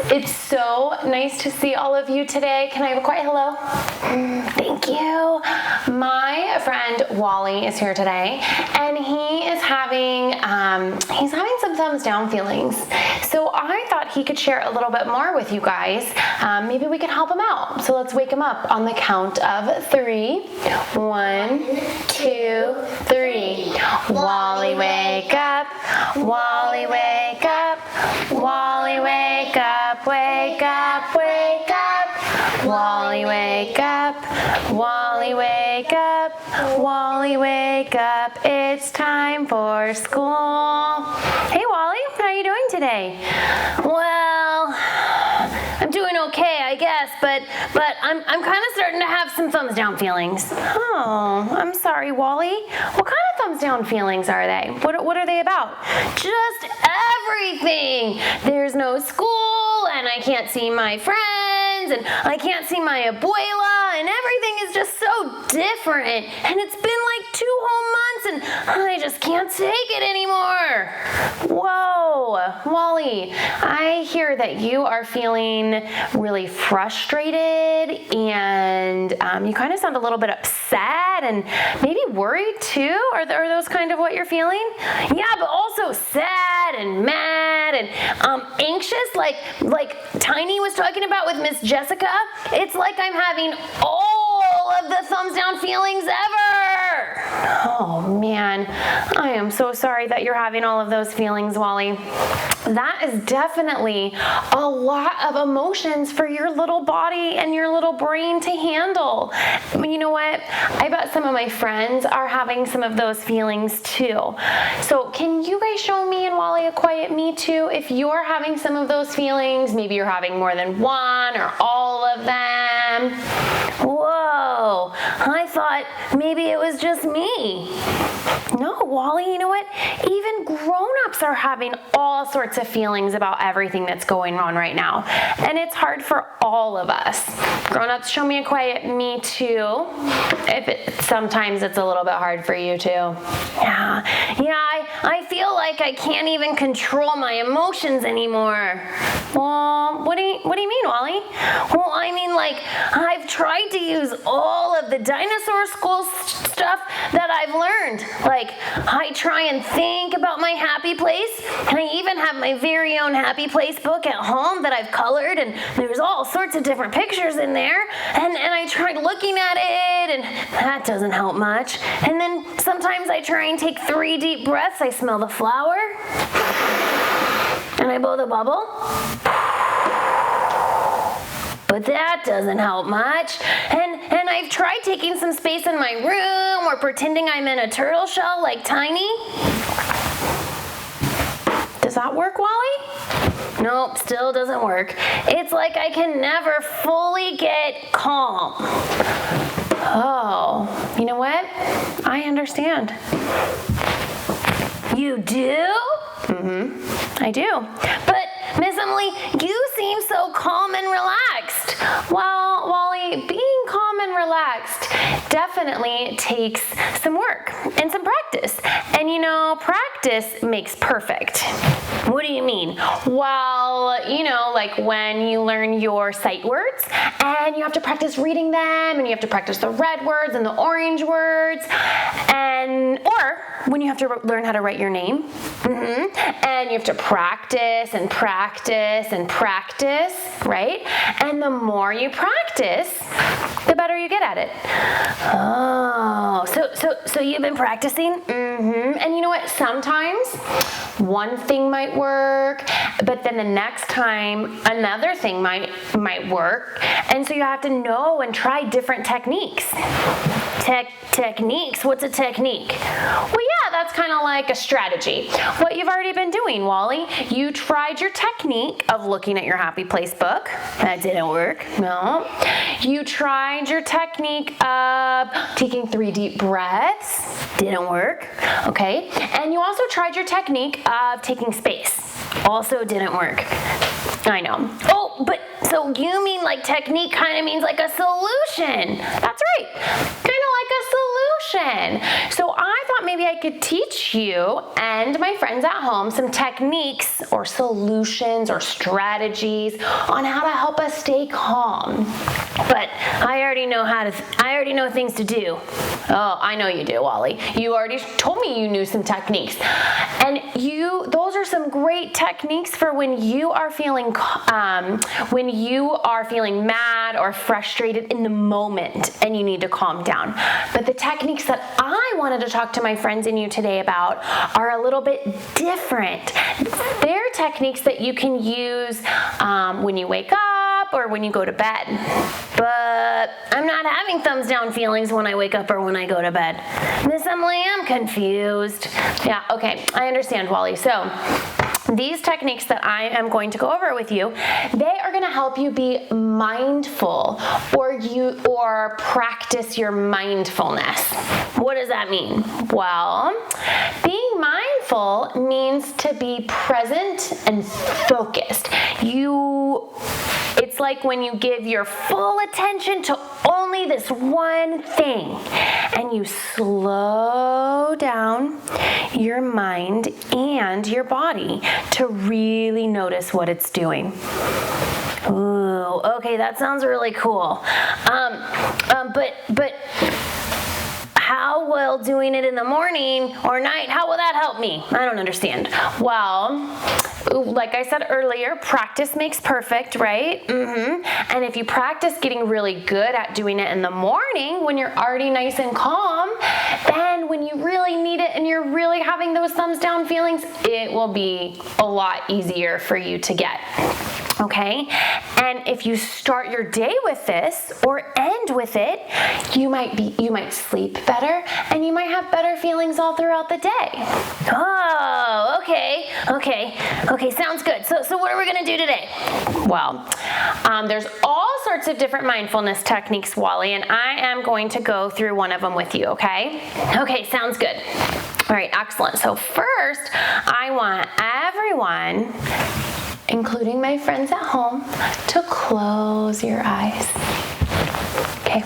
It's so nice to see all of you today. Can I have a quiet hello? Thank you. My friend Wally is here today, and he is having some thumbs down feelings. So I thought he could share a little bit more with you guys. Maybe we could help him out. So let's wake him up on the count of 3. 1, 2, 3. Wally, wake up. Wally, wake up. Wally, wake up. Wake up, wake up. Wally, wake up. Wally, wake up. Wally, wake up. It's time for school. Hey, Wally, how are you doing today? Well, I'm doing okay, I guess, but I'm kind of starting to have some thumbs down feelings. Oh, I'm sorry, Wally. What kind of thumbs down feelings are they? What are they about? Just everything. There's no school, and I can't see my friends, and I can't see my abuela, and everything is just so different. And it's been like 2 whole months, and I just can't take it anymore. Whoa, Wally, I hear that you are feeling really frustrated, and you kind of sound a little bit upset and maybe worried too. Are those kind of what you're feeling? Yeah, but also sad and mad and anxious, like Tiny was talking about with Miss Jessica. It's like I'm having all of the thumbs down feelings ever. Oh man, I am so sorry that you're having all of those feelings, Wally. That is definitely a lot of emotions for your little body and your little brain to handle. You know what? I bet some of my friends are having some of those feelings too. So can you guys show me and Wally a quiet me too if you're having some of those feelings? Maybe you're having more than one or all of them. Whoa, I thought maybe it was just me. No, Wally, you know what? Even grown-ups are having all sorts of feelings about everything that's going on right now. And it's hard for all of us. Grown-ups, show me a quiet me too. Sometimes it's a little bit hard for you too. Yeah, I feel like I can't even control my emotions anymore. Well, what do you mean, Wally? Well, I mean, like, I've tried to use all of the dinosaur school stuff that I've learned. Like, I try and think about my happy place, and I even have my very own happy place book at home that I've colored, and there's all sorts of different pictures in there, and I tried looking at it, and that doesn't help much. And then sometimes I try and take 3 deep breaths. I smell the flower, and I blow the bubble. But that doesn't help much. And I've tried taking some space in my room or pretending I'm in a turtle shell like Tiny. Does that work, Wally? Nope, still doesn't work. It's like I can never fully get calm. Oh, you know what? I understand. You do? Mm-hmm, I do. But Miss Emily, you seem so calm and relaxed. Well, Wally, being calm and relaxed definitely takes some work and some practice. And you know, practice makes perfect. What do you mean? Well, you know, like when you learn your sight words and you have to practice reading them, and you have to practice the red words and the orange words, or when you have to learn how to write your name, and you have to practice and practice and practice, right? And the more you practice, the better you get at it. Oh, so you've been practicing? And you know what? Sometimes one thing might work, but then the next time another thing might work. And so you have to know and try different techniques. Techniques? What's a technique? Well, yeah, that's kind of like a strategy. What you've already been doing, Wally. You tried your technique of looking at your happy place book. That didn't work. No. You tried your technique of taking 3 deep breaths. Didn't work. Okay. And you also tried your technique of taking space. Also didn't work. I know. Oh, but so you mean like technique kind of means like a solution. That's right. Kind of like a ocean. So I thought maybe I could teach you and my friends at home some techniques or solutions or strategies on how to help us stay calm. But I already know things to do. Oh, I know you do, Wally. You already told me you knew some techniques. And those are some great techniques for when you are feeling mad or frustrated in the moment and you need to calm down. But the techniques that I wanted to talk to my friends and you today about are a little bit different. They're techniques that you can use when you wake up or when you go to bed. But I'm not having thumbs down feelings when I wake up or when I go to bed. Miss Emily, I'm confused. Yeah, okay, I understand, Wally. So these techniques that I am going to go over with you, they are going to help you be mindful or practice your mindfulness. What does that mean? Well, being mindful means to be present and focused. It's like when you give your full attention to only this one thing and you slow down your mind and your body to really notice what it's doing. Ooh, okay, that sounds really cool. But how will doing it in the morning or night, how will that help me? I don't understand. Well, like I said earlier, practice makes perfect, right? And if you practice getting really good at doing it in the morning when you're already nice and calm, then when you really need it and you're really having those thumbs down feelings, it will be a lot easier for you to get. Okay? And if you start your day with this or end with it, you might sleep better and you might have better feelings all throughout the day. Oh, okay, sounds good. So what are we gonna do today? Well, there's all sorts of different mindfulness techniques, Wally, and I am going to go through one of them with you, okay? Okay, sounds good. All right, excellent. So first, I want everyone, including my friends at home, to close your eyes. Okay.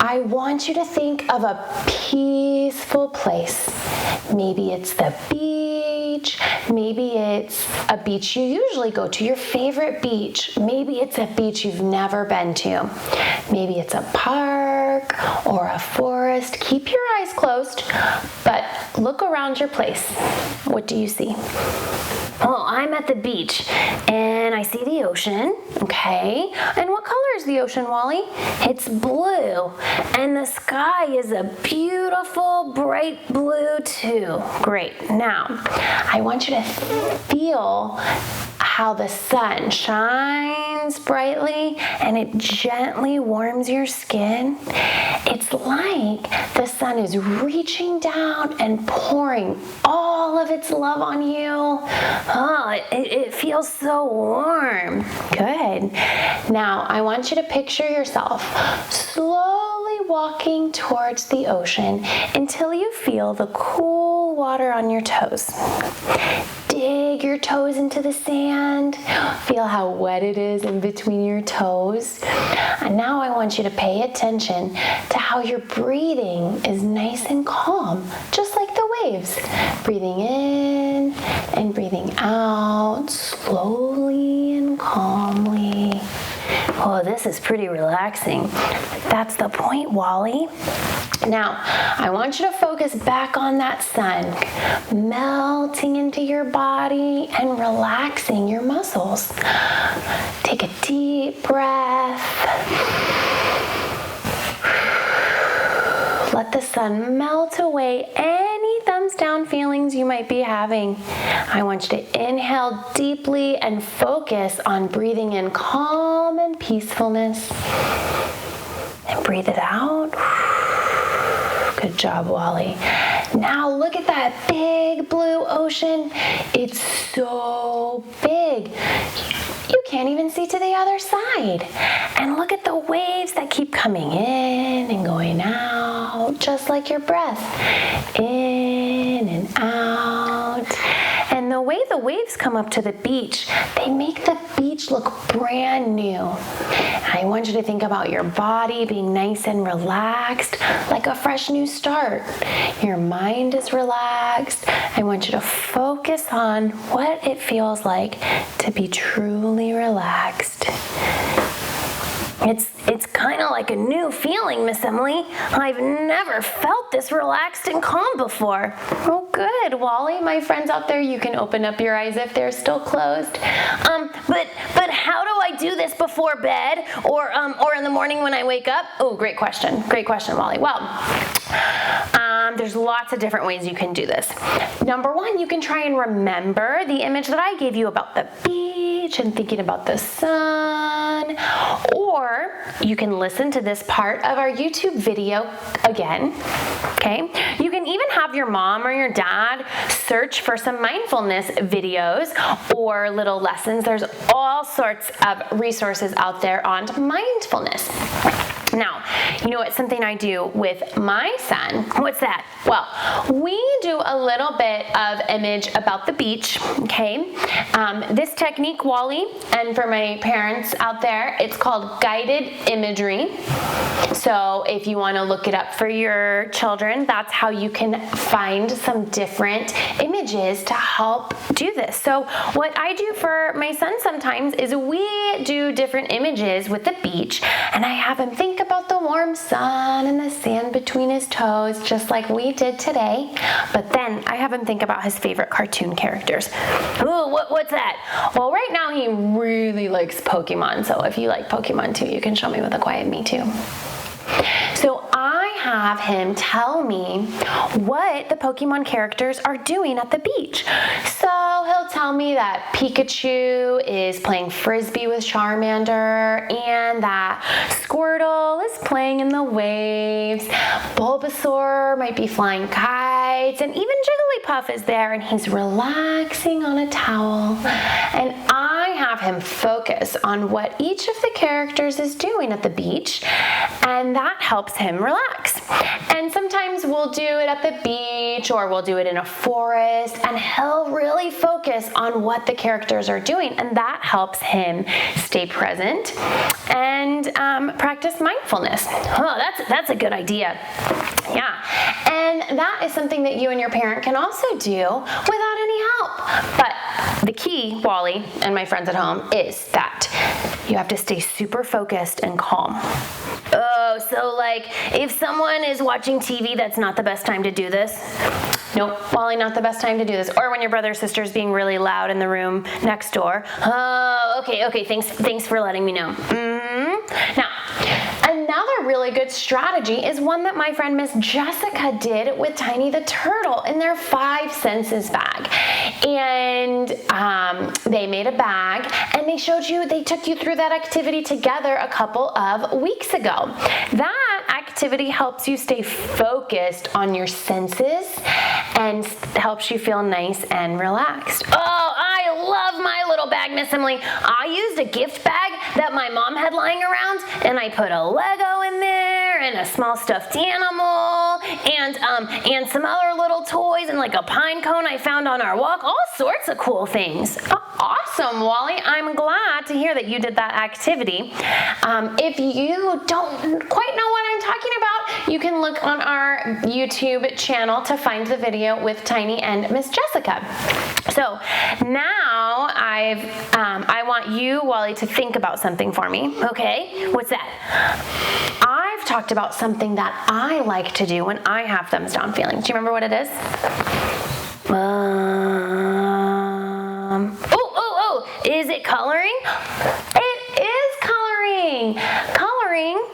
I want you to think of a peaceful place. Maybe it's the beach. Maybe it's a beach you usually go to, your favorite beach. Maybe it's a beach you've never been to. Maybe it's a park or a forest. Keep your eyes closed, but look around your place. What do you see? Oh, I'm at the beach and I see the ocean. Okay. And what color is the ocean, Wally? It's blue. And the sky is a beautiful bright blue too. Great. Now, I want you to feel how the sun shines brightly and it gently warms your skin. It's like the sun is reaching down and pouring all of its love on you. Oh, it feels so warm. Good. Now, I want you to picture yourself slowly walking towards the ocean until you feel the cool water on your toes. Dig your toes into the sand. Feel how wet it is in between your toes. And now I want you to pay attention to how your breathing is nice and calm, just like the waves. Breathing in and breathing out slowly and calmly. Oh, this is pretty relaxing. That's the point, Wally. Now, I want you to focus back on that sun, melting into your body and relaxing your muscles. Take a deep breath. Let the sun melt away any thumbs down feelings you might be having. I want you to inhale deeply and focus on breathing in calm and peacefulness. And breathe it out. Good job, Wally. Now look at that big blue ocean. It's so big. You can't even see to the other side. And look at the waves that keep coming in and going out, just like your breath. In and out. And the way the waves come up to the beach, they make the beach look brand new. And I want you to think about your body being nice and relaxed, like a fresh new start. Your mind is relaxed. I want you to focus on what it feels like to be truly relaxed. It's kind of like a new feeling, Miss Emily. I've never felt this relaxed and calm before. Oh, good, Wally. My friends out there, you can open up your eyes if they're still closed. But how do I do this before bed or in the morning when I wake up? Oh, great question. Great question, Wally. Well, there's lots of different ways you can do this. Number one, you can try and remember the image that I gave you about the beach and thinking about the sun, or you can listen to this part of our YouTube video again, okay? You can even have your mom or your dad search for some mindfulness videos or little lessons. There's all sorts of resources out there on mindfulness. Now, you know what's something I do with my son? What's that? Well, we do a little bit of image about the beach, okay? This technique, Wally, and for my parents out there, it's called guided imagery. So if you want to look it up for your children, that's how you can find some different images to help do this. So what I do for my son sometimes is we do different images with the beach, and I have him think about the warm sun and the sand between his toes, just like we did today. But then I have him think about his favorite cartoon characters. Ooh, what's that? Well, right now he really likes Pokemon. So if you like Pokemon too, you can show me with a quiet me too. So I have him tell me what the Pokemon characters are doing at the beach. So he'll tell me that Pikachu is playing Frisbee with Charmander, and that Squirtle is playing in the waves. Bulbasaur might be flying kites, and even Jigglypuff is there, and he's relaxing on a towel. And I have him focus on what each of the characters is doing at the beach, and that helps him relax. And sometimes we'll do it at the beach, or we'll do it in a forest, and he'll really focus on what the characters are doing, and that helps him stay present and practice mindfulness. Oh, that's a good idea. Yeah, and that is something that you and your parent can also do without any help. But the key, Wally, and my friends at home, is that you have to stay super focused and calm. Oh, so like if someone is watching TV, that's not the best time to do this? Nope, Wally, not the best time to do this. Or when your brother or sister's being really loud in the room next door. Oh, okay, thanks for letting me know. Now, another really good strategy is one that my friend Miss Jessica did with Tiny the Turtle in their 5 senses bag. And they made a bag, and they took you through that activity together a couple of weeks ago. That activity helps you stay focused on your senses and helps you feel nice and relaxed. Oh, I love my little bag, Miss Emily. I used a gift bag that my mom had lying around, and I put a Lego in there and a small stuffed animal and some other little toys and like a pine cone I found on our walk. All sorts of cool things. Awesome, Wally. I'm glad to hear that you did that activity. If you don't quite know what I'm talking about, you can look on our YouTube channel to find the video with Tiny and Miss Jessica. So now I want you, Wally, to think about something for me. Okay, what's that? I've talked about something that I like to do when I have thumbs down feelings. Do you remember what it is? Is it coloring? It is coloring. Coloring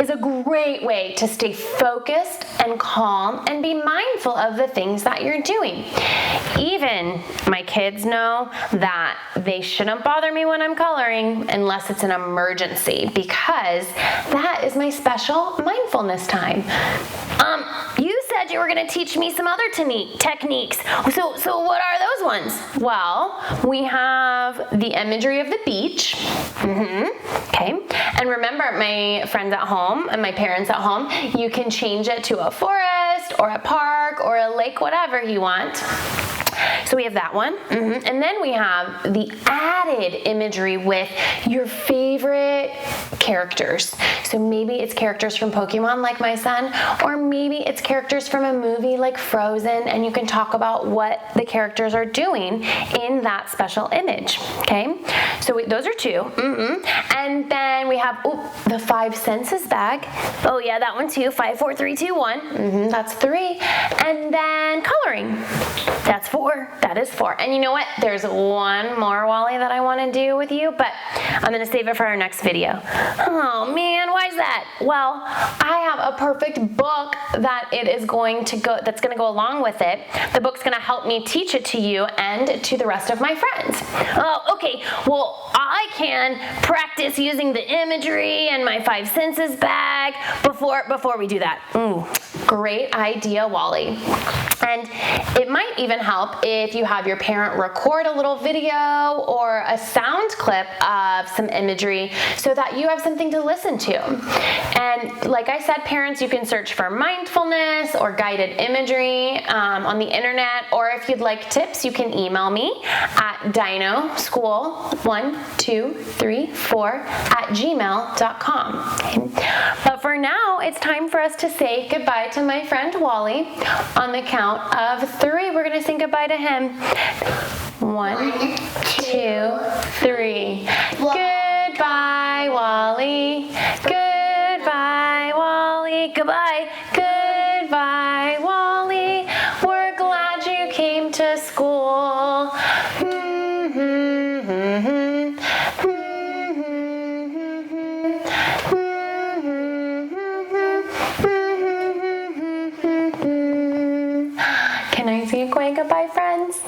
is a great way to stay focused and calm and be mindful of the things that you're doing. Even my kids know that they shouldn't bother me when I'm coloring unless it's an emergency, because that is my special mindfulness time. You said you were going to teach me some other techniques. So what are those ones? Well, we have the imagery of the beach. Okay. And remember, my friends at home and my parents at home, you can change it to a forest or a park or a lake, whatever you want. So we have that one. And then we have the added imagery with your favorite characters. So maybe it's characters from Pokemon like my son, or maybe it's characters from a movie like Frozen, and you can talk about what the characters are doing in that special image, okay? So those are two. And then we have the 5 senses bag. Oh yeah, that one too. 5, 4, 3, 2, 1. That's 3. And then coloring. That's 4. That is 4. And you know what? There's one more, Wally, that I want to do with you, but I'm going to save it for our next video. Oh man, why is that? Well, I have a perfect book that that's going to go along with it. The book's going to help me teach it to you and to the rest of my friends. Oh, okay. Well, I can practice using the imagery and my 5 senses bag before we do that. Great idea, Wally. And it might even help if you have your parent record a little video or a sound clip of some imagery so that you have something to listen to. And like I said, parents, you can search for mindfulness or guided imagery on the internet, or if you'd like tips, you can email me at dinoschool12334@gmail.com. Okay. But for now, it's time for us to say goodbye to my friend Wally. On the count of 3, we're going to say goodbye to him. 1, 2, 3. Goodbye, Wally. Goodbye, Wally. Goodbye. Goodbye, Wally. We're glad you came to school. Can I say a quick goodbye, friends?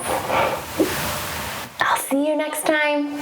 I'll see you next time.